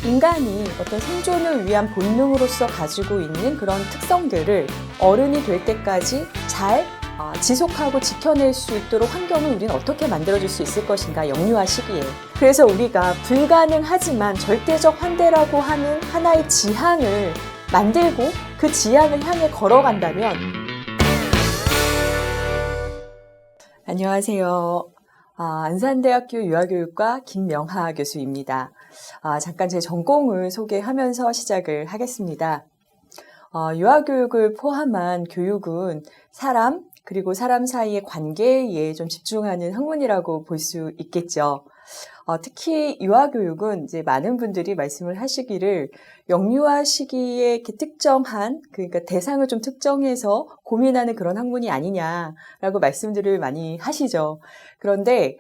인간이 어떤 생존을 위한 본능으로서 가지고 있는 그런 특성들을 어른이 될 때까지 잘 지속하고 지켜낼 수 있도록 환경을 우리는 어떻게 만들어줄 수 있을 것인가, 영유아 시기에. 그래서 우리가 불가능하지만 절대적 환대라고 하는 하나의 지향을 만들고 그 지향을 향해 걸어간다면. 안녕하세요. 안산대학교 유아교육과 김명하 교수입니다. 잠깐 제 전공을 소개하면서 시작을 하겠습니다. 유아교육을 포함한 교육은 사람, 그리고 사람 사이의 관계에 좀 집중하는 학문이라고 볼 수 있겠죠. 특히 유아교육은 이제 많은 분들이 말씀을 하시기를 영유아 시기에 이렇게 특정한, 그러니까 대상을 좀 특정해서 고민하는 그런 학문이 아니냐라고 말씀들을 많이 하시죠. 그런데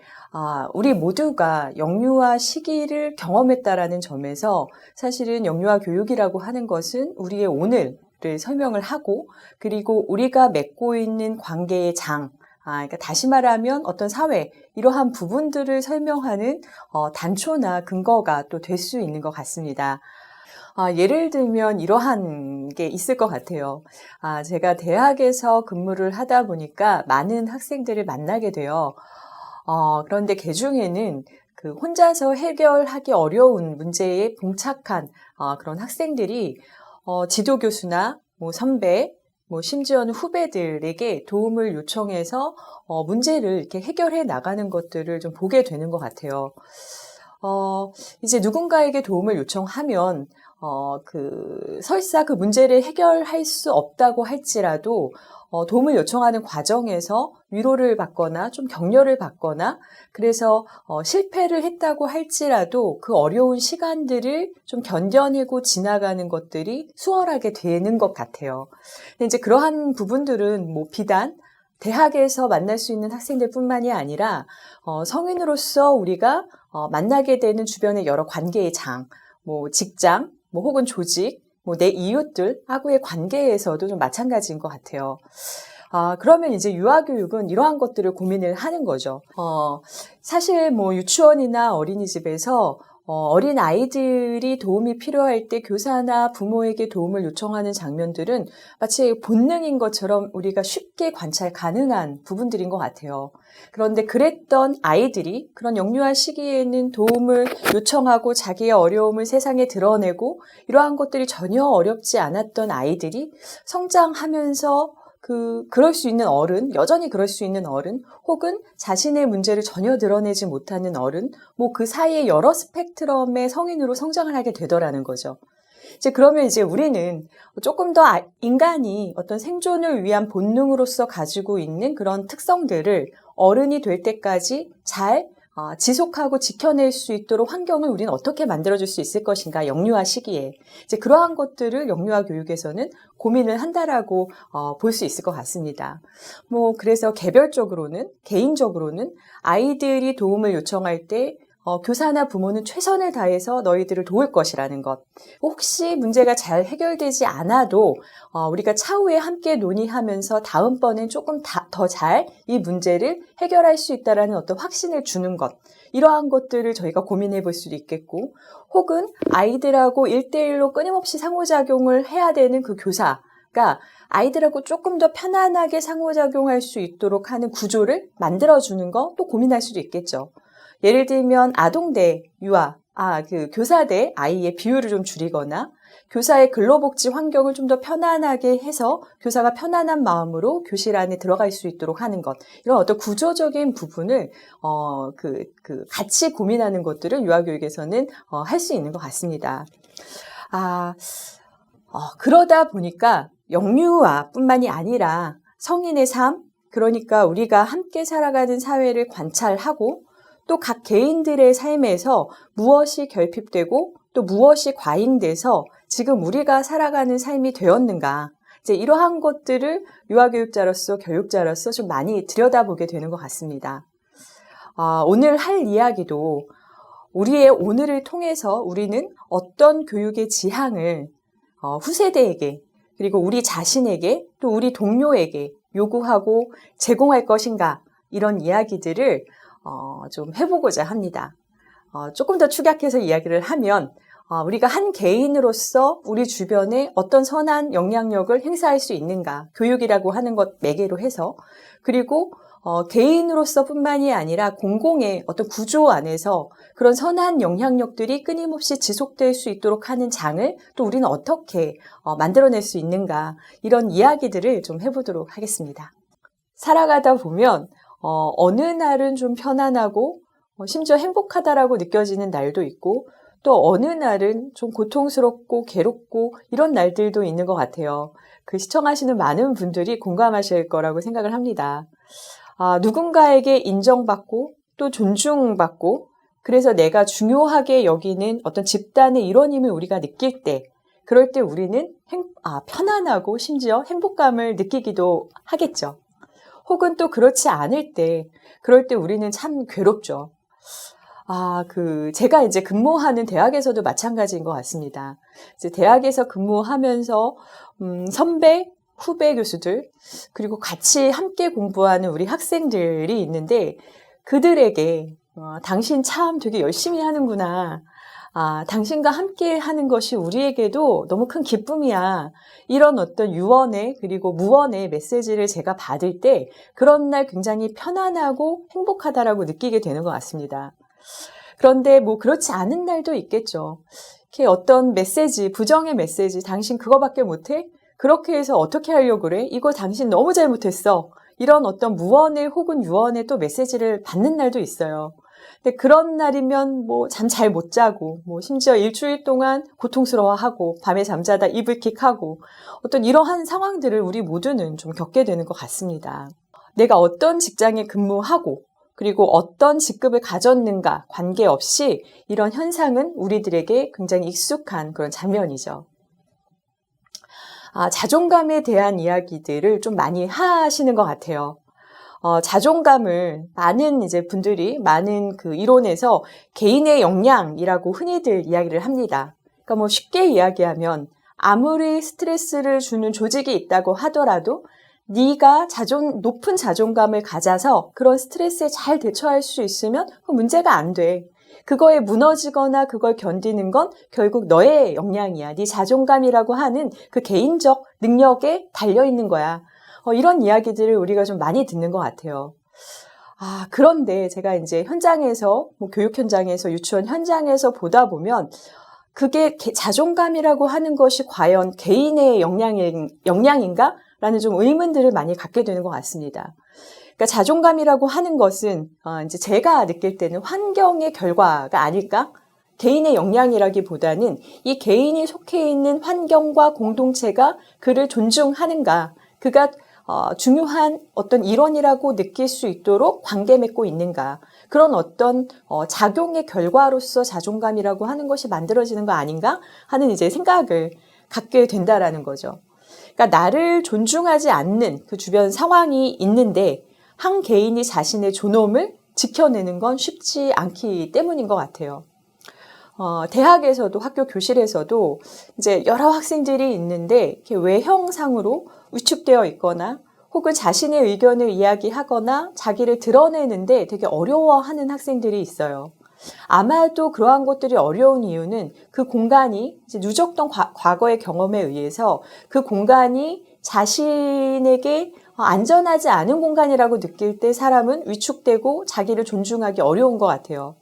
우리 모두가 영유아 시기를 경험했다라는 점에서 사실은 영유아 교육이라고 하는 것은 우리의 오늘을 설명을 하고, 그리고 우리가 맺고 있는 관계의 장, 그러니까 다시 말하면 어떤 사회, 이러한 부분들을 설명하는 단초나 근거가 또 될 수 있는 것 같습니다. 예를 들면 이러한 게 있을 것 같아요. 제가 대학에서 근무를 하다 보니까 많은 학생들을 만나게 돼요. 그런데 그 중에는 그 혼자서 해결하기 어려운 문제에 봉착한 그런 학생들이 지도교수나 선배, 심지어는 후배들에게 도움을 요청해서 문제를 이렇게 해결해 나가는 것들을 좀 보게 되는 것 같아요. 이제 누군가에게 도움을 요청하면 설사 그 문제를 해결할 수 없다고 할지라도 도움을 요청하는 과정에서 위로를 받거나 좀 격려를 받거나, 그래서 실패를 했다고 할지라도 그 어려운 시간들을 좀 견뎌내고 지나가는 것들이 수월하게 되는 것 같아요. 근데 이제 그러한 부분들은 비단 대학에서 만날 수 있는 학생들 뿐만이 아니라 성인으로서 우리가 만나게 되는 주변의 여러 관계의 장, 직장, 혹은 조직, 내 이웃들하고의 관계에서도 좀 마찬가지인 것 같아요. 그러면 이제 유아교육은 이러한 것들을 고민을 하는 거죠. 사실 유치원이나 어린이집에서 어린 아이들이 도움이 필요할 때 교사나 부모에게 도움을 요청하는 장면들은 마치 본능인 것처럼 우리가 쉽게 관찰 가능한 부분들인 것 같아요. 그런데 그랬던 아이들이 그런 영유아 시기에는 도움을 요청하고 자기의 어려움을 세상에 드러내고, 이러한 것들이 전혀 어렵지 않았던 아이들이 성장하면서 그럴 수 있는 어른, 여전히 그럴 수 있는 어른, 혹은 자신의 문제를 전혀 드러내지 못하는 어른, 그 사이의 여러 스펙트럼의 성인으로 성장을 하게 되더라는 거죠. 그러면 이제 우리는 조금 더 인간이 어떤 생존을 위한 본능으로서 가지고 있는 그런 특성들을 어른이 될 때까지 잘 지속하고 지켜낼 수 있도록 환경을 우리는 어떻게 만들어줄 수 있을 것인가, 영유아 시기에. 이제 그러한 것들을 영유아 교육에서는 고민을 한다라고 볼 수 있을 것 같습니다. 그래서 개인적으로는 아이들이 도움을 요청할 때 교사나 부모는 최선을 다해서 너희들을 도울 것이라는 것. 혹시 문제가 잘 해결되지 않아도 우리가 차후에 함께 논의하면서 다음번엔 조금 더 잘 이 문제를 해결할 수 있다라는 어떤 확신을 주는 것. 이러한 것들을 저희가 고민해 볼 수도 있겠고, 혹은 아이들하고 1대1로 끊임없이 상호작용을 해야 되는 그 교사가 아이들하고 조금 더 편안하게 상호작용할 수 있도록 하는 구조를 만들어주는 거 또 고민할 수도 있겠죠. 예를 들면 아동 대 유아, 교사 대 아이의 비율을 좀 줄이거나, 교사의 근로복지 환경을 좀 더 편안하게 해서 교사가 편안한 마음으로 교실 안에 들어갈 수 있도록 하는 것. 이런 어떤 구조적인 부분을 같이 고민하는 것들을 유아교육에서는 할 수 있는 것 같습니다. 그러다 보니까 영유아뿐만이 아니라 성인의 삶, 그러니까 우리가 함께 살아가는 사회를 관찰하고, 또 각 개인들의 삶에서 무엇이 결핍되고 또 무엇이 과잉돼서 지금 우리가 살아가는 삶이 되었는가, 이제 이러한 것들을 유아교육자로서, 교육자로서 좀 많이 들여다보게 되는 것 같습니다. 오늘 할 이야기도 우리의 오늘을 통해서 우리는 어떤 교육의 지향을 후세대에게, 그리고 우리 자신에게, 또 우리 동료에게 요구하고 제공할 것인가, 이런 이야기들을 좀 해보고자 합니다. 조금 더 축약해서 이야기를 하면 우리가 한 개인으로서 우리 주변에 어떤 선한 영향력을 행사할 수 있는가, 교육이라고 하는 것 매개로 해서, 그리고 개인으로서 뿐만이 아니라 공공의 어떤 구조 안에서 그런 선한 영향력들이 끊임없이 지속될 수 있도록 하는 장을 또 우리는 어떻게 만들어낼 수 있는가, 이런 이야기들을 좀 해보도록 하겠습니다. 살아가다 보면 어느 날은 좀 편안하고 심지어 행복하다라고 느껴지는 날도 있고, 또 어느 날은 좀 고통스럽고 괴롭고 이런 날들도 있는 것 같아요. 그 시청하시는 많은 분들이 공감하실 거라고 생각을 합니다. 누군가에게 인정받고 또 존중받고, 그래서 내가 중요하게 여기는 어떤 집단의 일원임을 우리가 느낄 때, 그럴 때 우리는 편안하고 심지어 행복감을 느끼기도 하겠죠. 혹은 또 그렇지 않을 때, 그럴 때 우리는 참 괴롭죠. 제가 이제 근무하는 대학에서도 마찬가지인 것 같습니다. 이제 대학에서 근무하면서, 선배, 후배 교수들, 그리고 같이 함께 공부하는 우리 학생들이 있는데, 그들에게, 당신 참 되게 열심히 하는구나. 당신과 함께 하는 것이 우리에게도 너무 큰 기쁨이야. 이런 어떤 유언의, 그리고 무언의 메시지를 제가 받을 때, 그런 날 굉장히 편안하고 행복하다라고 느끼게 되는 것 같습니다. 그런데 그렇지 않은 날도 있겠죠. 이렇게 어떤 메시지, 부정의 메시지, 당신 그거밖에 못해? 그렇게 해서 어떻게 하려고 그래? 이거 당신 너무 잘못했어. 이런 어떤 무언의 혹은 유언의 또 메시지를 받는 날도 있어요. 근데 그런 날이면 잠 잘 못 자고, 심지어 일주일 동안 고통스러워하고, 밤에 잠자다 이불킥하고, 어떤 이러한 상황들을 우리 모두는 좀 겪게 되는 것 같습니다. 내가 어떤 직장에 근무하고, 그리고 어떤 직급을 가졌는가 관계없이 이런 현상은 우리들에게 굉장히 익숙한 그런 장면이죠. 자존감에 대한 이야기들을 좀 많이 하시는 것 같아요. 자존감을 많은 이제 분들이 많은 그 이론에서 개인의 역량이라고 흔히들 이야기를 합니다. 그러니까 쉽게 이야기하면 아무리 스트레스를 주는 조직이 있다고 하더라도 네가 높은 자존감을 가져서 그런 스트레스에 잘 대처할 수 있으면 그 문제가 안 돼. 그거에 무너지거나 그걸 견디는 건 결국 너의 역량이야. 네 자존감이라고 하는 그 개인적 능력에 달려있는 거야. 이런 이야기들을 우리가 좀 많이 듣는 것 같아요. 그런데 제가 이제 현장에서, 교육 현장에서, 유치원 현장에서 보다 보면 그게 자존감이라고 하는 것이 과연 개인의 역량인가? 라는 좀 의문들을 많이 갖게 되는 것 같습니다. 그러니까 자존감이라고 하는 것은 이제 제가 느낄 때는 환경의 결과가 아닐까? 개인의 역량이라기보다는 이 개인이 속해 있는 환경과 공동체가 그를 존중하는가? 그가 중요한 어떤 일원이라고 느낄 수 있도록 관계 맺고 있는가? 그런 어떤 작용의 결과로서 자존감이라고 하는 것이 만들어지는 거 아닌가? 하는 이제 생각을 갖게 된다라는 거죠. 그러니까 나를 존중하지 않는 그 주변 상황이 있는데 한 개인이 자신의 존엄을 지켜내는 건 쉽지 않기 때문인 것 같아요. 대학에서도 학교 교실에서도 이제 여러 학생들이 있는데 이렇게 외형상으로 위축되어 있거나 혹은 자신의 의견을 이야기하거나 자기를 드러내는데 되게 어려워하는 학생들이 있어요. 아마도 그러한 것들이 어려운 이유는 그 공간이 이제 누적된 과거의 경험에 의해서 그 공간이 자신에게 안전하지 않은 공간이라고 느낄 때 사람은 위축되고 자기를 존중하기 어려운 것 같아요.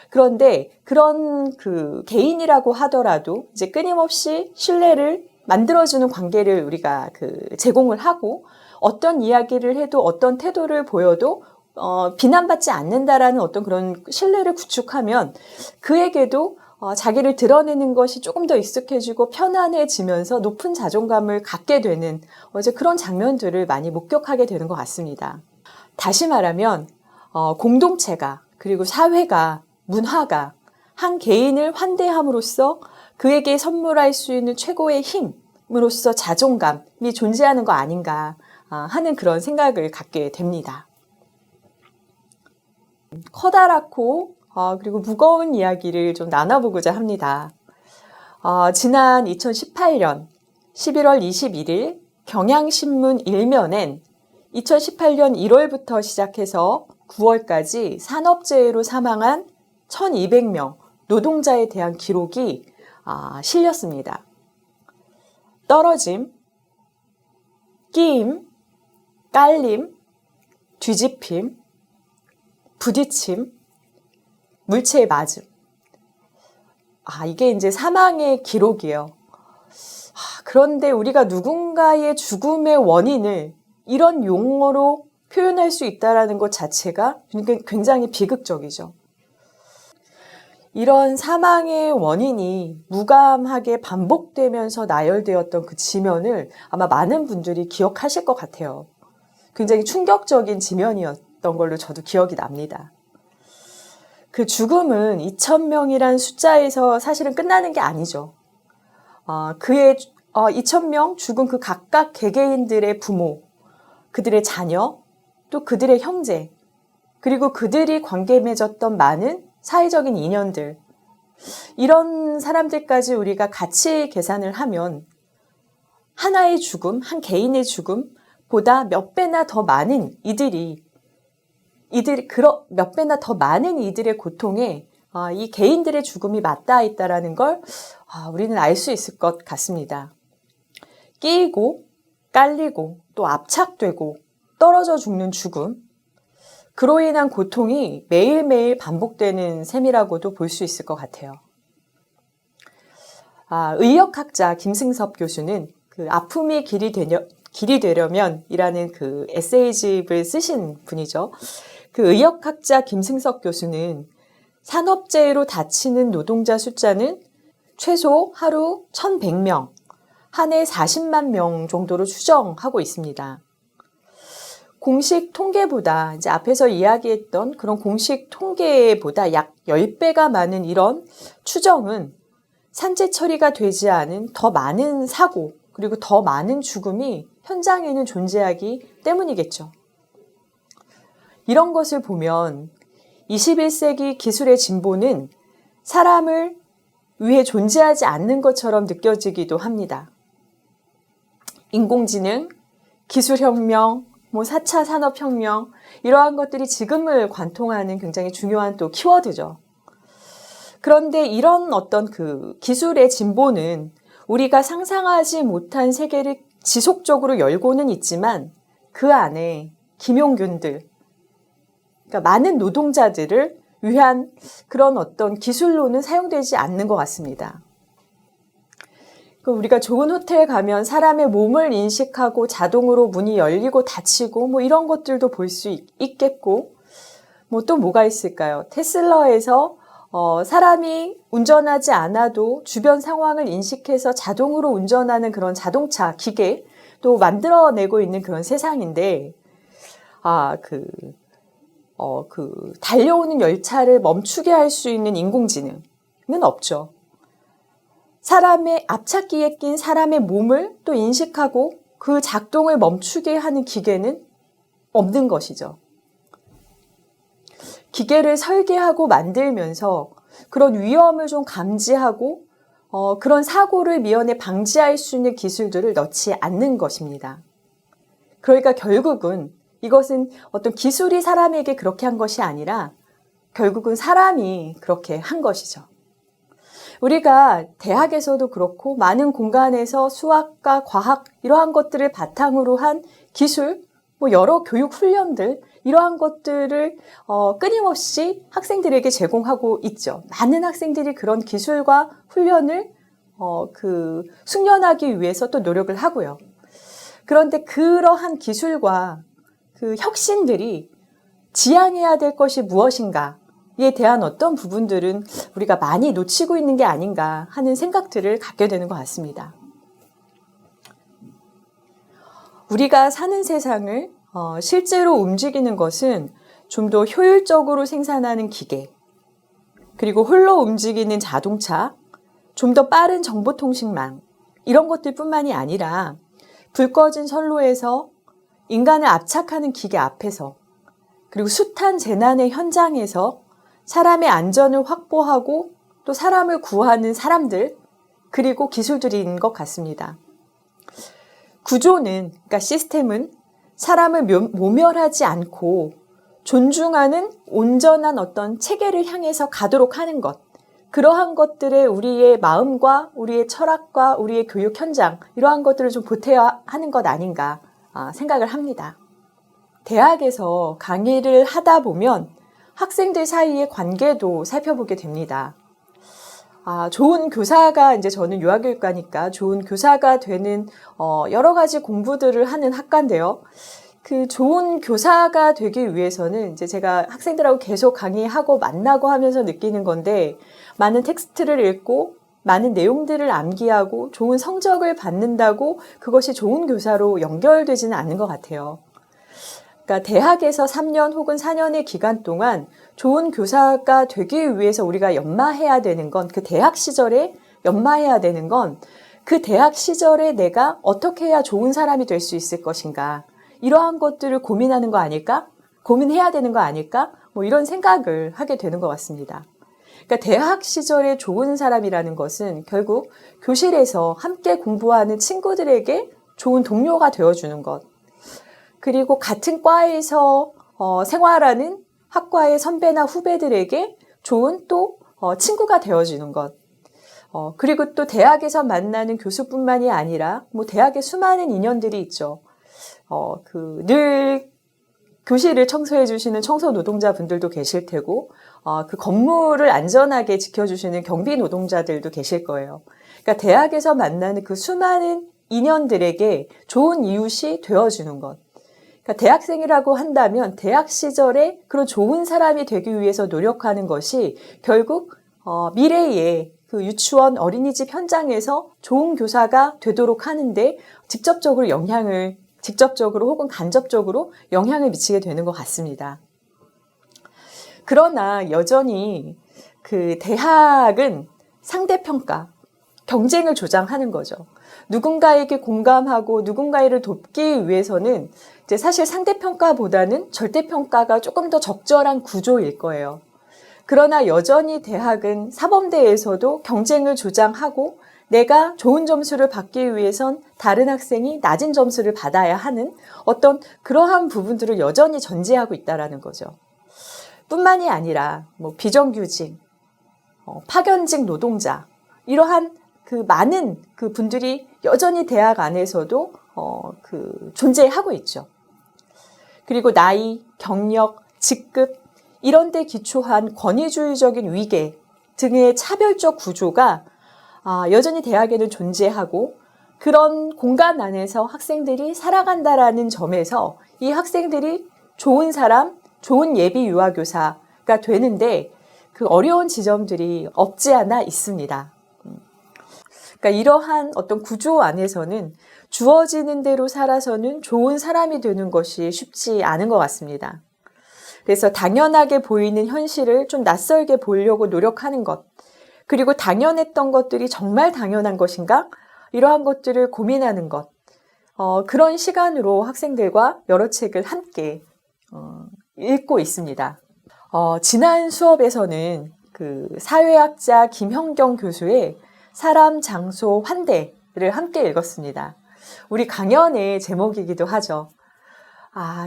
그런데 그런 그 개인이라고 하더라도 이제 끊임없이 신뢰를 만들어주는 관계를 우리가 제공을 하고 어떤 이야기를 해도 어떤 태도를 보여도 비난받지 않는다라는 어떤 그런 신뢰를 구축하면 그에게도 자기를 드러내는 것이 조금 더 익숙해지고 편안해지면서 높은 자존감을 갖게 되는 이제 그런 장면들을 많이 목격하게 되는 것 같습니다. 다시 말하면 공동체가 그리고 사회가 문화가 한 개인을 환대함으로써 그에게 선물할 수 있는 최고의 힘으로써 자존감이 존재하는 거 아닌가 하는 그런 생각을 갖게 됩니다. 커다랗고 그리고 무거운 이야기를 좀 나눠보고자 합니다. 지난 2018년 11월 21일 경향신문 1면엔 2018년 1월부터 시작해서 9월까지 산업재해로 사망한 1200명 노동자에 대한 기록이 실렸습니다. 떨어짐, 끼임, 깔림, 뒤집힘, 부딪힘, 물체에 맞음. 이게 이제 사망의 기록이에요. 그런데 우리가 누군가의 죽음의 원인을 이런 용어로 표현할 수 있다는 것 자체가 굉장히 비극적이죠. 이런 사망의 원인이 무감하게 반복되면서 나열되었던 그 지면을 아마 많은 분들이 기억하실 것 같아요. 굉장히 충격적인 지면이었던 걸로 저도 기억이 납니다. 그 죽음은 2,000명이란 숫자에서 사실은 끝나는 게 아니죠. 그의 2,000명 죽은 그 각각 개개인들의 부모, 그들의 자녀, 또 그들의 형제, 그리고 그들이 관계 맺었던 많은 사회적인 인연들, 이런 사람들까지 우리가 같이 계산을 하면 하나의 죽음, 한 개인의 죽음보다 몇 배나 더 많은 몇 배나 더 많은 이들의 고통에 이 개인들의 죽음이 맞닿아 있다는 걸 우리는 알 수 있을 것 같습니다. 끼이고 깔리고 또 압착되고 떨어져 죽는 죽음, 그로 인한 고통이 매일매일 반복되는 셈이라고도 볼 수 있을 것 같아요. 의역학자 김승섭 교수는 그 아픔이 길이 되려면 이라는 그 에세이집을 쓰신 분이죠. 그 의역학자 김승섭 교수는 산업재해로 다치는 노동자 숫자는 최소 하루 1,100명, 한 해 40만 명 정도로 추정하고 있습니다. 공식 통계보다 이제 앞에서 이야기했던 그런 공식 통계보다 약 10배가 많은 이런 추정은 산재 처리가 되지 않은 더 많은 사고 그리고 더 많은 죽음이 현장에는 존재하기 때문이겠죠. 이런 것을 보면 21세기 기술의 진보는 사람을 위해 존재하지 않는 것처럼 느껴지기도 합니다. 인공지능, 기술혁명, 4차 산업혁명, 이러한 것들이 지금을 관통하는 굉장히 중요한 또 키워드죠. 그런데 이런 어떤 그 기술의 진보는 우리가 상상하지 못한 세계를 지속적으로 열고는 있지만 그 안에 김용균들, 그러니까 많은 노동자들을 위한 그런 어떤 기술로는 사용되지 않는 것 같습니다. 우리가 좋은 호텔 가면 사람의 몸을 인식하고 자동으로 문이 열리고 닫히고 이런 것들도 볼 수 있겠고, 또 뭐가 있을까요? 테슬라에서 사람이 운전하지 않아도 주변 상황을 인식해서 자동으로 운전하는 그런 자동차 기계 또 만들어내고 있는 그런 세상인데, 달려오는 열차를 멈추게 할 수 있는 인공지능은 없죠. 사람의 앞차기에 낀 사람의 몸을 또 인식하고 그 작동을 멈추게 하는 기계는 없는 것이죠. 기계를 설계하고 만들면서 그런 위험을 좀 감지하고 그런 사고를 미연에 방지할 수 있는 기술들을 넣지 않는 것입니다. 그러니까 결국은 이것은 어떤 기술이 사람에게 그렇게 한 것이 아니라 결국은 사람이 그렇게 한 것이죠. 우리가 대학에서도 그렇고 많은 공간에서 수학과 과학 이러한 것들을 바탕으로 한 기술, 여러 교육 훈련들 이러한 것들을 끊임없이 학생들에게 제공하고 있죠. 많은 학생들이 그런 기술과 훈련을 숙련하기 위해서 또 노력을 하고요. 그런데 그러한 기술과 그 혁신들이 지향해야 될 것이 무엇인가에 대한 어떤 부분들은 우리가 많이 놓치고 있는 게 아닌가 하는 생각들을 갖게 되는 것 같습니다. 우리가 사는 세상을 실제로 움직이는 것은 좀 더 효율적으로 생산하는 기계, 그리고 홀로 움직이는 자동차, 좀 더 빠른 정보통신망 이런 것들뿐만이 아니라 불 꺼진 선로에서 인간을 압착하는 기계 앞에서 그리고 숱한 재난의 현장에서 사람의 안전을 확보하고 또 사람을 구하는 사람들 그리고 기술들인 것 같습니다. 구조는, 그러니까 시스템은 사람을 모멸하지 않고 존중하는 온전한 어떤 체계를 향해서 가도록 하는 것, 그러한 것들에 우리의 마음과 우리의 철학과 우리의 교육 현장 이러한 것들을 좀 보태야 하는 것 아닌가 생각을 합니다. 대학에서 강의를 하다 보면 학생들 사이의 관계도 살펴보게 됩니다. 좋은 교사가 이제 저는 유아교육과니까 좋은 교사가 되는 여러 가지 공부들을 하는 학과인데요. 그 좋은 교사가 되기 위해서는 이제 제가 학생들하고 계속 강의하고 만나고 하면서 느끼는 건데 많은 텍스트를 읽고 많은 내용들을 암기하고 좋은 성적을 받는다고 그것이 좋은 교사로 연결되지는 않는 것 같아요. 그러니까 대학에서 3년 혹은 4년의 기간 동안 좋은 교사가 되기 위해서 우리가 연마해야 되는 건 그 대학 시절에 연마해야 되는 건 그 대학 시절에 내가 어떻게 해야 좋은 사람이 될 수 있을 것인가 이러한 것들을 고민하는 거 아닐까? 고민해야 되는 거 아닐까? 이런 생각을 하게 되는 것 같습니다. 그러니까 대학 시절에 좋은 사람이라는 것은 결국 교실에서 함께 공부하는 친구들에게 좋은 동료가 되어주는 것. 그리고 같은 과에서 생활하는 학과의 선배나 후배들에게 좋은 또 친구가 되어주는 것. 그리고 또 대학에서 만나는 교수뿐만이 아니라 대학에 수많은 인연들이 있죠. 늘 교실을 청소해 주시는 청소 노동자분들도 계실 테고, 그 건물을 안전하게 지켜주시는 경비 노동자들도 계실 거예요. 그러니까 대학에서 만나는 그 수많은 인연들에게 좋은 이웃이 되어주는 것. 그러니까 대학생이라고 한다면 대학 시절에 그런 좋은 사람이 되기 위해서 노력하는 것이 결국 미래의 그 유치원 어린이집 현장에서 좋은 교사가 되도록 하는데 직접적으로 혹은 간접적으로 영향을 미치게 되는 것 같습니다. 그러나 여전히 그 대학은 상대평가, 경쟁을 조장하는 거죠. 누군가에게 공감하고 누군가를 돕기 위해서는 이제 사실 상대평가보다는 절대평가가 조금 더 적절한 구조일 거예요. 그러나 여전히 대학은 사범대에서도 경쟁을 조장하고 내가 좋은 점수를 받기 위해선 다른 학생이 낮은 점수를 받아야 하는 어떤 그러한 부분들을 여전히 전제하고 있다는 거죠. 뿐만이 아니라 비정규직, 파견직 노동자 이러한 그 많은 그 분들이 여전히 대학 안에서도 존재하고 있죠. 그리고 나이, 경력, 직급 이런 데 기초한 권위주의적인 위계 등의 차별적 구조가 여전히 대학에는 존재하고 그런 공간 안에서 학생들이 살아간다라는 점에서 이 학생들이 좋은 사람, 좋은 예비 유아교사가 되는데 그 어려운 지점들이 없지 않아 있습니다. 그러니까 이러한 어떤 구조 안에서는 주어지는 대로 살아서는 좋은 사람이 되는 것이 쉽지 않은 것 같습니다. 그래서 당연하게 보이는 현실을 좀 낯설게 보려고 노력하는 것, 그리고 당연했던 것들이 정말 당연한 것인가? 이러한 것들을 고민하는 것, 그런 시간으로 학생들과 여러 책을 함께 읽고 있습니다. 지난 수업에서는 그 사회학자 김형경 교수의 사람, 장소, 환대를 함께 읽었습니다. 우리 강연의 제목이기도 하죠.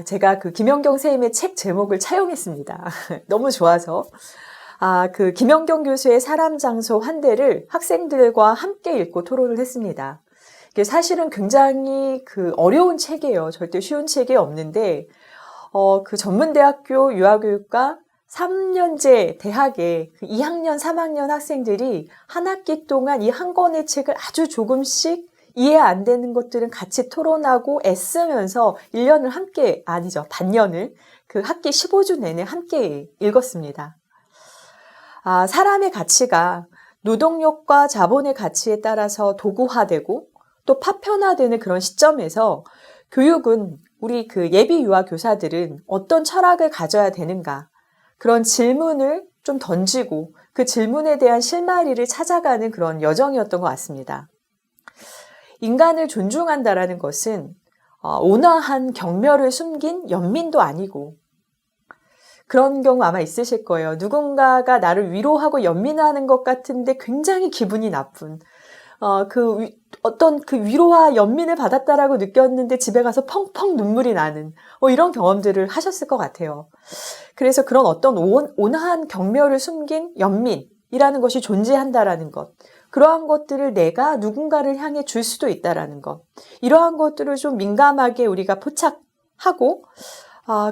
제가 그 김형경 선생님의 책 제목을 차용했습니다. 너무 좋아서. 그 김형경 교수의 사람, 장소, 환대를 학생들과 함께 읽고 토론을 했습니다. 이게 사실은 굉장히 그 어려운 책이에요. 절대 쉬운 책이 없는데, 그 전문대학교 유아교육과 3년제 대학의 2학년, 3학년 학생들이 한 학기 동안 이 한 권의 책을 아주 조금씩 이해 안 되는 것들은 같이 토론하고 애쓰면서 1년을 함께, 반년을 그 학기 15주 내내 함께 읽었습니다. 사람의 가치가 노동력과 자본의 가치에 따라서 도구화되고 또 파편화되는 그런 시점에서 교육은 우리 그 예비 유아 교사들은 어떤 철학을 가져야 되는가 그런 질문을 좀 던지고 그 질문에 대한 실마리를 찾아가는 그런 여정이었던 것 같습니다. 인간을 존중한다라는 것은 온화한 경멸을 숨긴 연민도 아니고 그런 경우 아마 있으실 거예요. 누군가가 나를 위로하고 연민하는 것 같은데 굉장히 기분이 나쁜 어떤 그 위로와 연민을 받았다라고 느꼈는데 집에 가서 펑펑 눈물이 나는 이런 경험들을 하셨을 것 같아요. 그래서 그런 어떤 온화한 경멸을 숨긴 연민 이라는 것이 존재한다라는 것, 그러한 것들을 내가 누군가를 향해 줄 수도 있다라는 것, 이러한 것들을 좀 민감하게 우리가 포착하고,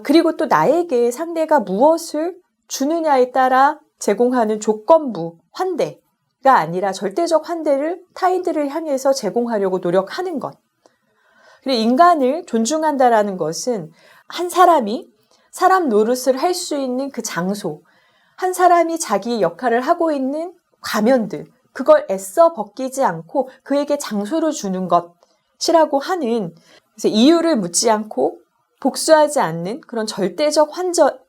그리고 또 나에게 상대가 무엇을 주느냐에 따라 제공하는 조건부 환대가 아니라 절대적 환대를 타인들을 향해서 제공하려고 노력하는 것. 그리고 인간을 존중한다라는 것은 한 사람이 사람 노릇을 할 수 있는 그 장소, 한 사람이 자기 역할을 하고 있는 가면들, 그걸 애써 벗기지 않고 그에게 장소를 주는 것이라고 하는, 그래서 이유를 묻지 않고 복수하지 않는 그런 절대적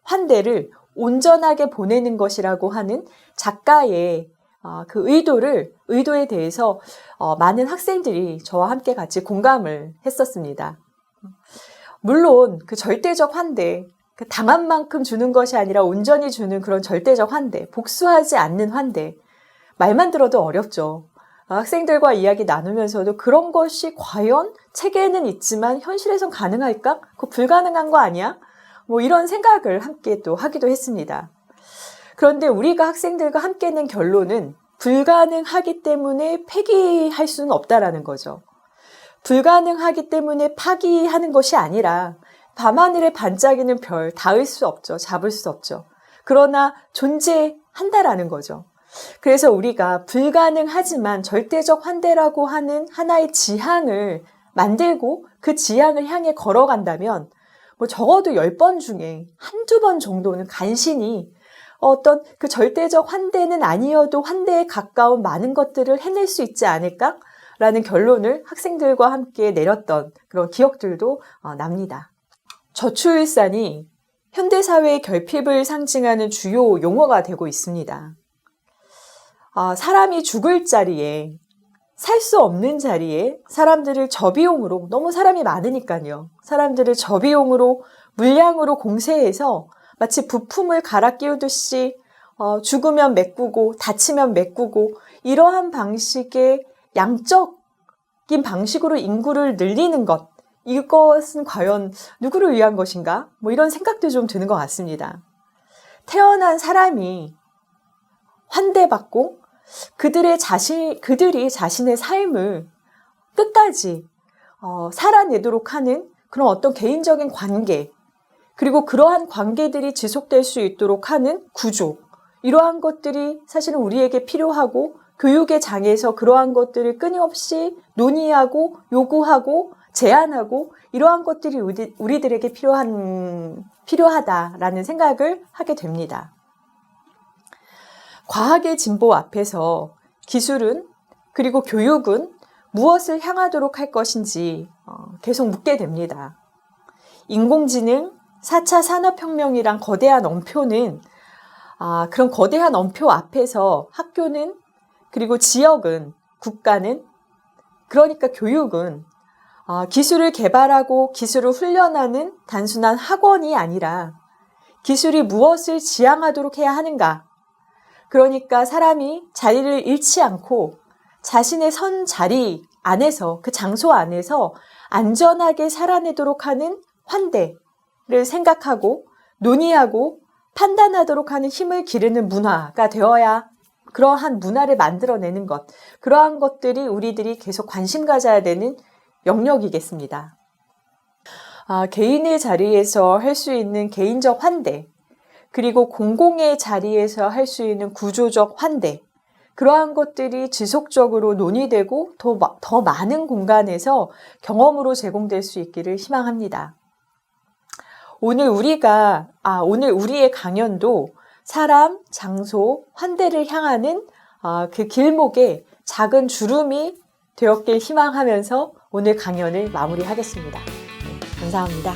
환대를 온전하게 보내는 것이라고 하는 작가의 그 의도에 대해서 많은 학생들이 저와 함께 같이 공감을 했었습니다. 물론 그 절대적 환대, 그 당한 만큼 주는 것이 아니라 온전히 주는 그런 절대적 환대, 복수하지 않는 환대, 말만 들어도 어렵죠. 학생들과 이야기 나누면서도 그런 것이 과연 책에는 있지만 현실에선 가능할까? 그거 불가능한 거 아니야? 뭐 이런 생각을 함께 또 하기도 했습니다. 그런데 우리가 학생들과 함께 낸 결론은 불가능하기 때문에 폐기할 수는 없다라는 거죠. 불가능하기 때문에 파기하는 것이 아니라 밤하늘에 반짝이는 별 닿을 수 없죠. 잡을 수 없죠. 그러나 존재한다라는 거죠. 그래서 우리가 불가능하지만 절대적 환대라고 하는 하나의 지향을 만들고 그 지향을 향해 걸어간다면 뭐 적어도 10번 중에 한두 번 정도는 간신히 어떤 그 절대적 환대는 아니어도 환대에 가까운 많은 것들을 해낼 수 있지 않을까라는 결론을 학생들과 함께 내렸던 그런 기억들도 납니다. 저출산이 현대사회의 결핍을 상징하는 주요 용어가 되고 있습니다. 사람이 죽을 자리에, 살 수 없는 자리에 사람들을 저비용으로, 너무 사람이 많으니까요. 사람들을 저비용으로, 물량으로 공세해서 마치 부품을 갈아 끼우듯이 죽으면 메꾸고 다치면 메꾸고 이러한 방식의 양적인 방식으로 인구를 늘리는 것, 이것은 과연 누구를 위한 것인가? 뭐 이런 생각도 좀 드는 것 같습니다. 태어난 사람이 환대받고 그들이 자신의 삶을 끝까지 살아내도록 하는 그런 어떤 개인적인 관계, 그리고 그러한 관계들이 지속될 수 있도록 하는 구조, 이러한 것들이 사실은 우리에게 필요하고 교육의 장에서 그러한 것들을 끊임없이 논의하고 요구하고 제안하고 이러한 것들이 우리들에게 필요하다라는 생각을 하게 됩니다. 과학의 진보 앞에서 기술은, 그리고 교육은 무엇을 향하도록 할 것인지 계속 묻게 됩니다. 인공지능, 4차 산업혁명이란 거대한 엄표는, 그런 거대한 엄표 앞에서 학교는, 그리고 지역은, 국가는, 그러니까 교육은 기술을 개발하고 기술을 훈련하는 단순한 학원이 아니라 기술이 무엇을 지향하도록 해야 하는가, 그러니까 사람이 자리를 잃지 않고 자신의 선 자리 안에서, 그 장소 안에서 안전하게 살아내도록 하는 환대를 생각하고 논의하고 판단하도록 하는 힘을 기르는 문화가 되어야, 그러한 문화를 만들어내는 것, 그러한 것들이 우리들이 계속 관심 가져야 되는 영역이겠습니다. 개인의 자리에서 할 수 있는 개인적 환대, 그리고 공공의 자리에서 할 수 있는 구조적 환대, 그러한 것들이 지속적으로 논의되고 더 많은 공간에서 경험으로 제공될 수 있기를 희망합니다. 오늘 우리의 강연도 사람, 장소, 환대를 향하는 그 길목에 작은 주름이 되었길 희망하면서 오늘 강연을 마무리하겠습니다. 감사합니다.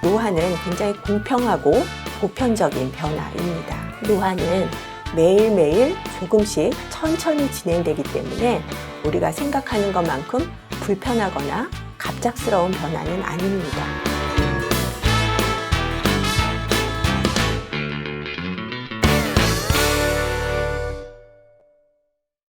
노화는 굉장히 공평하고 보편적인 변화입니다. 노화는 매일매일 조금씩 천천히 진행되기 때문에 우리가 생각하는 것만큼 불편하거나 갑작스러운 변화는 아닙니다.